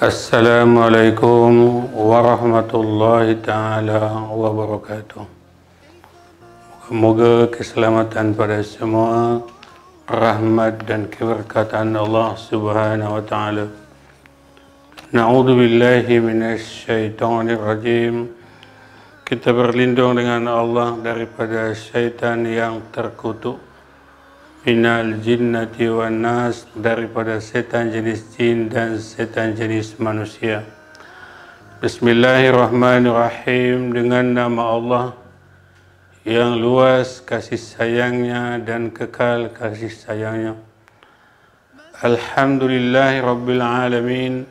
Assalamualaikum warahmatullahi ta'ala wabarakatuh. Semoga keselamatan pada semua, rahmat dan keberkatan Allah subhanahu wa ta'ala. Na'udhu billahi minasyaitanir rajim. Kita berlindung dengan Allah daripada syaitan yang terkutuk. Minal jinnati wan nas, daripada setan jenis jin dan setan jenis manusia. Bismillahirrahmanirrahim. Dengan nama Allah yang luas kasih sayangnya dan kekal kasih sayangnya. Alhamdulillahi rabbil alamin.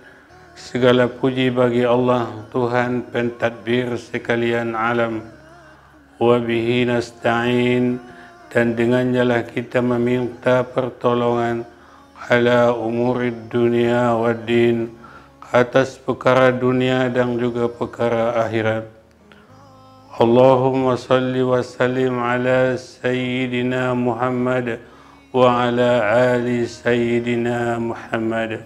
Segala puji bagi Allah, Tuhan pentadbir sekalian alam. Wa bihi nasta'in, dan dengannya lah kita meminta pertolongan ala umurid dunia wa din, atas perkara dunia dan juga perkara akhirat. Allahumma salli wa sallim ala Sayyidina Muhammad wa ala ali Sayyidina Muhammad.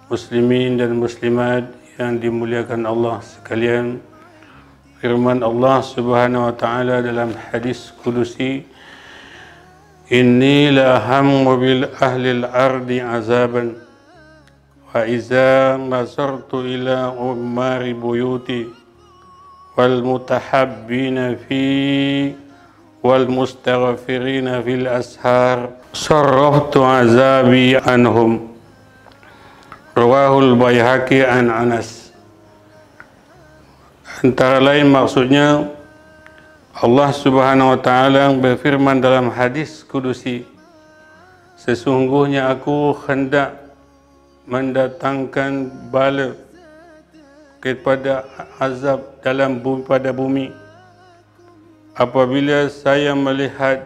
Muslimin dan muslimat yang dimuliakan Allah sekalian, firman Allah subhanahu wa ta'ala dalam hadis kudusi, Inni la hammu bil ahli al-ardi azaban wa iza nasartu ila ummari buyuti wal mutahabbina fi wal mustaghfirina fil ashar sarraftu azabi anhum. Rawahul Baihaqi an Anas. Antara lain maksudnya, Allah subhanahu wa ta'ala berfirman dalam hadis kudusi, sesungguhnya aku hendak mendatangkan bala kepada azab dalam bumi, pada bumi apabila saya melihat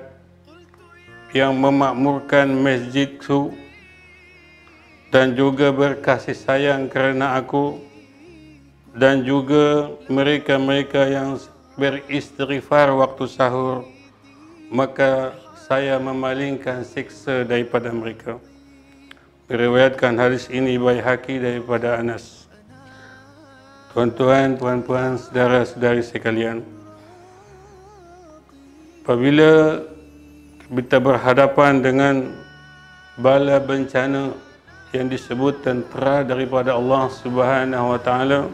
yang memakmurkan masjidku dan juga berkasih sayang kerana aku, dan juga mereka-mereka yang beristighfar waktu sahur, maka saya memalingkan siksa daripada mereka. Meriwayatkan hadis ini Baihaqi daripada Anas. Tuan-tuan, puan-puan, saudara-saudari sekalian, apabila kita berhadapan dengan bala bencana yang disebut tentera daripada Allah subhanahu wa ta'ala,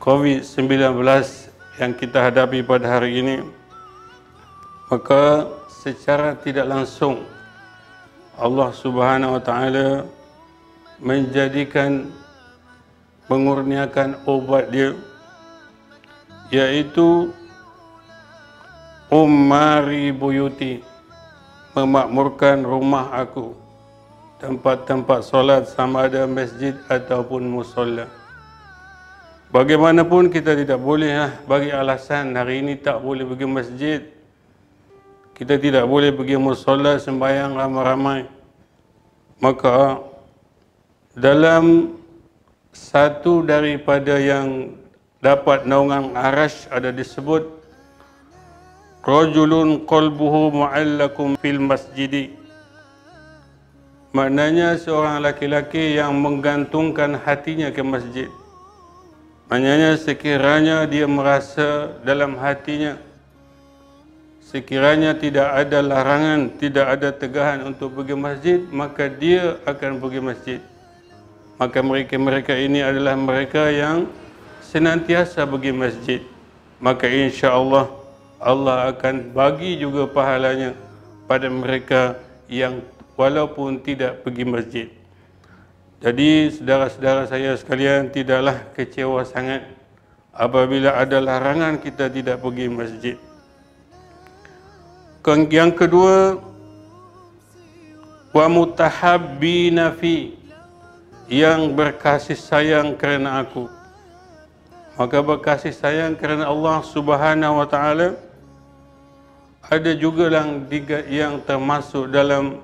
COVID-19 yang kita hadapi pada hari ini, maka secara tidak langsung Allah subhanahu wa ta'ala mengurniakan obat dia, iaitu ummari buyuti, memakmurkan rumah aku, tempat-tempat solat sama ada masjid ataupun musolla. Bagaimanapun kita tidak boleh bagi alasan hari ini tak boleh pergi masjid, kita tidak boleh pergi musola sembahyang ramai-ramai, maka dalam satu daripada yang dapat naungan arash ada disebut rajulun qalbuhu mu'allakum fil masjidi, maknanya seorang laki-laki yang menggantungkan hatinya ke masjid. Maknanya sekiranya dia merasa dalam hatinya, sekiranya tidak ada larangan, tidak ada tegahan untuk pergi masjid, maka dia akan pergi masjid. Maka mereka-mereka ini adalah mereka yang senantiasa pergi masjid. Maka insya-Allah Allah akan bagi juga pahalanya pada mereka yang walaupun tidak pergi masjid. Jadi saudara-saudara saya sekalian, tidaklah kecewa sangat apabila ada larangan kita tidak pergi masjid. Yang kedua, wa mutahabbina fi, yang berkasih sayang kerana aku. Maka berkasih sayang kerana Allah subhanahu wa ta'ala ada juga yang termasuk dalam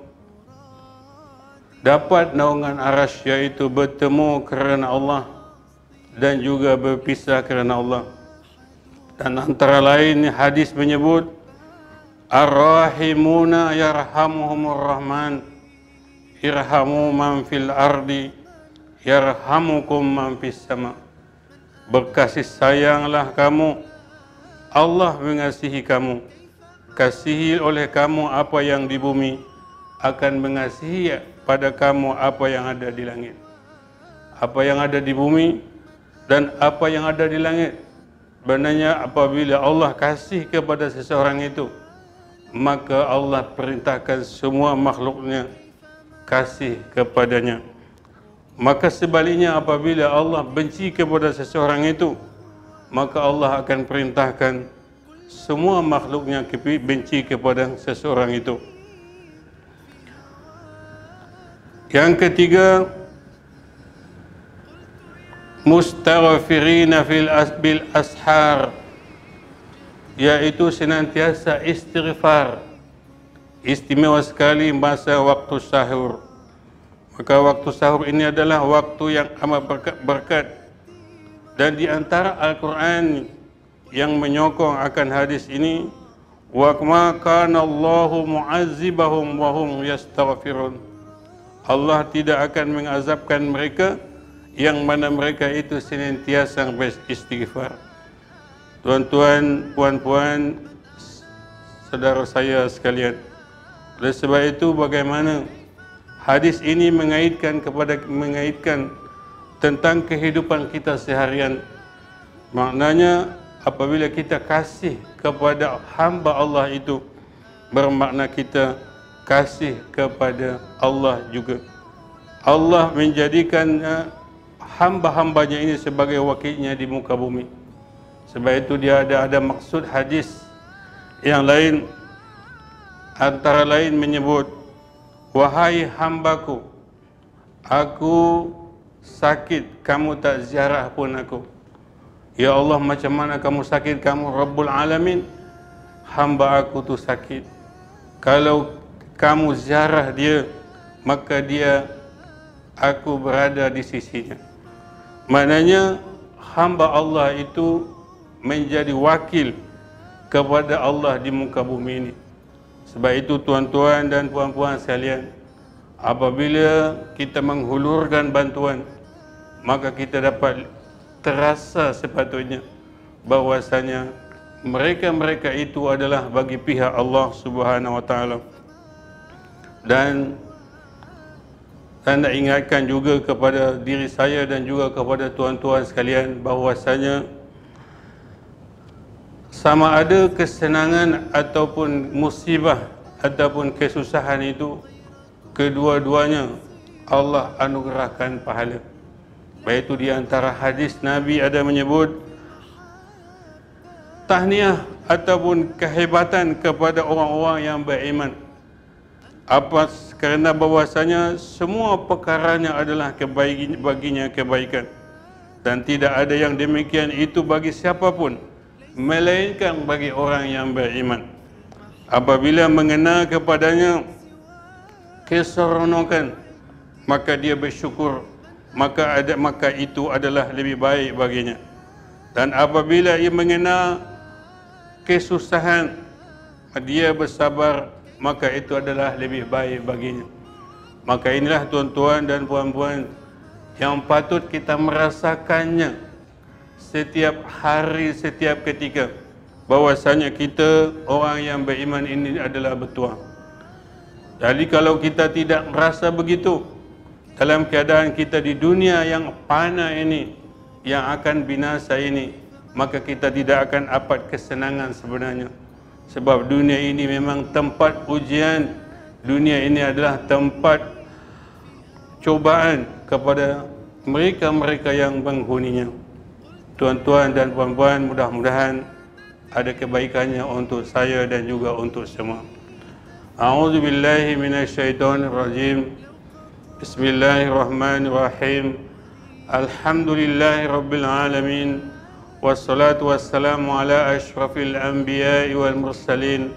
dapat naungan arash, iaitu bertemu kerana Allah dan juga berpisah kerana Allah. Dan antara lain hadis menyebut ar-rahimuna yarhamuhumur rahman, irhamu man fil ardi yarhamukum man fis sama. Berkasih sayanglah kamu, Allah mengasihi kamu. Kasihi oleh kamu apa yang di bumi, akan mengasihi pada kamu apa yang ada di langit. Apa yang ada di bumi dan apa yang ada di langit. Benarnya apabila Allah kasih kepada seseorang itu, maka Allah perintahkan semua makhluknya kasih kepadanya. Maka sebaliknya apabila Allah benci kepada seseorang itu, maka Allah akan perintahkan semua makhluknya benci kepada seseorang itu. Yang ketiga, mustaghfirina bil ashar, yaitu senantiasa istighfar. Istimewa sekali masa waktu sahur. Maka waktu sahur ini adalah waktu yang amat berkat. Dan di antara Al-Quran yang menyokong akan hadis ini, wa ma kana Allahu mu'azzibahum wa hum yastaghfirun. Allah tidak akan mengazabkan mereka yang mana mereka itu senantiasa beristighfar. Tuan-tuan, puan-puan, saudara saya sekalian, oleh sebab itu bagaimana hadis ini mengaitkan tentang kehidupan kita seharian. Maknanya apabila kita kasih kepada hamba Allah itu, bermakna kita kasih kepada Allah juga. Allah menjadikan hamba-hambanya ini sebagai wakilnya di muka bumi. Sebab itu dia ada maksud hadis yang lain, antara lain menyebut, wahai hambaku, aku sakit, kamu tak ziarah pun aku. Ya Allah, macam mana kamu sakit? Kamu Rabbul Alamin, hamba aku tu sakit. Kalau kamu ziarah dia, maka dia, aku berada di sisinya. Maknanya hamba Allah itu menjadi wakil kepada Allah di muka bumi ini. Sebab itu tuan-tuan dan puan-puan sekalian, apabila kita menghulurkan bantuan, maka kita dapat terasa sepatutnya bahwasanya mereka-mereka itu adalah bagi pihak Allah Subhanahu wa taala. Dan saya nak ingatkan juga kepada diri saya dan juga kepada tuan-tuan sekalian bahwasanya sama ada kesenangan ataupun musibah ataupun kesusahan itu, kedua-duanya Allah anugerahkan pahala. Baik itu di antara hadis Nabi ada menyebut tahniah ataupun kehebatan kepada orang-orang yang beriman. Apa? Kerana bahwasanya semua perkaranya adalah baginya kebaikan, dan tidak ada yang demikian itu bagi siapapun melainkan bagi orang yang beriman. Apabila mengenal kepadanya keseronokan, maka dia bersyukur, maka itu adalah lebih baik baginya. Dan apabila ia mengenal kesusahan, dia bersabar, maka itu adalah lebih baik baginya. Maka inilah tuan-tuan dan puan-puan yang patut kita merasakannya setiap hari, setiap ketika, bahwasanya kita orang yang beriman ini adalah bertuah. Jadi kalau kita tidak merasa begitu, dalam keadaan kita di dunia yang fana ini, yang akan binasa ini, maka kita tidak akan dapat kesenangan sebenarnya. Sebab dunia ini memang tempat ujian, dunia ini adalah tempat cobaan kepada mereka-mereka yang menghuninya. Tuan-tuan dan puan-puan, mudah-mudahan ada kebaikannya untuk saya dan juga untuk semua. A'udzubillahi minasyaitonirrajim. Bismillahirrahmanirrahim. Alhamdulillahi rabbil alamin. Wassalatu wassalamu ala ashrafil anbiya'i wal mursalin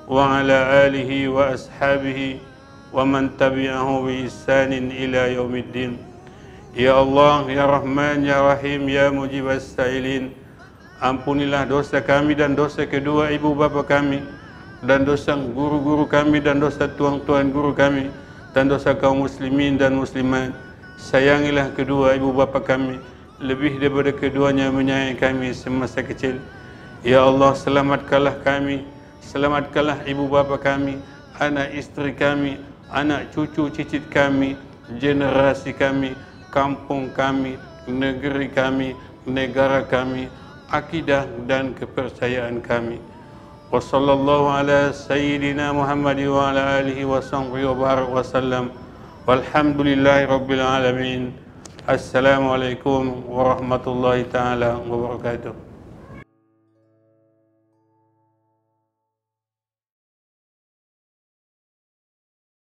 wa ala alihi wa ashabihi wa man tabi'ahu bi ihsanin ila yaumiddin. Ya Allah, Ya Rahman, Ya Rahim, Ya Mujibas Sa'ilin, ampunilah dosa kami dan dosa kedua ibu bapa kami, dan dosa guru-guru kami dan dosa tuan-tuan guru kami, dan dosa kaum muslimin dan muslimat. Sayangilah kedua ibu bapa kami lebih daripada keduanya menyayangi kami semasa kecil. Ya Allah, selamatkanlah kami, selamatkanlah ibu bapa kami, anak isteri kami, anak cucu cicit kami, generasi kami, kampung kami, negeri kami, negara kami, akidah dan kepercayaan kami. Wassallallahu ala sayyidina Muhammad wa ala alihi wa sahbihi wa barak wa sallam. Walhamdulillahi rabbil alamin. Assalamualaikum warahmatullahi taala wabarakatuh.